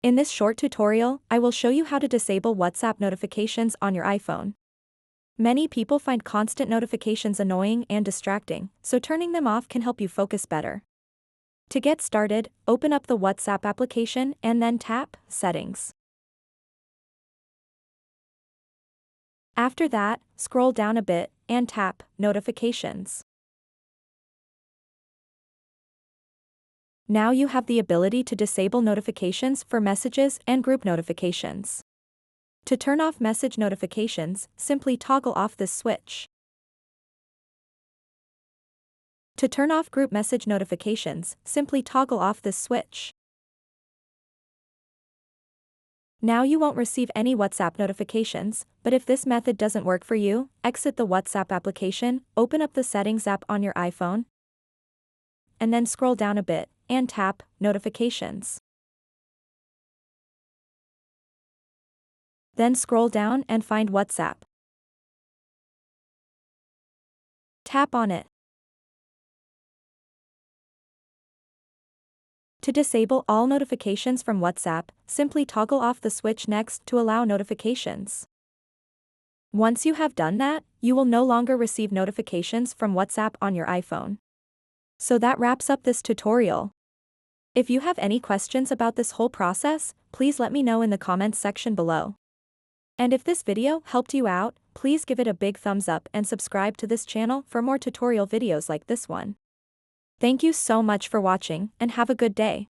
In this short tutorial, I will show you how to disable WhatsApp notifications on your iPhone. Many people find constant notifications annoying and distracting, so turning them off can help you focus better. To get started, open up the WhatsApp application and then tap Settings. After that, scroll down a bit and tap Notifications. Now you have the ability to disable notifications for messages and group notifications. To turn off message notifications, simply toggle off this switch. To turn off group message notifications, simply toggle off this switch. Now you won't receive any WhatsApp notifications, but if this method doesn't work for you, exit the WhatsApp application, open up the Settings app on your iPhone, and then scroll down a bit and tap Notifications. Then scroll down and find WhatsApp. Tap on it. To disable all notifications from WhatsApp, simply toggle off the switch next to allow notifications. Once you have done that, you will no longer receive notifications from WhatsApp on your iPhone. So that wraps up this tutorial. If you have any questions about this whole process, please let me know in the comments section below. And if this video helped you out, please give it a big thumbs up and subscribe to this channel for more tutorial videos like this one. Thank you so much for watching and have a good day.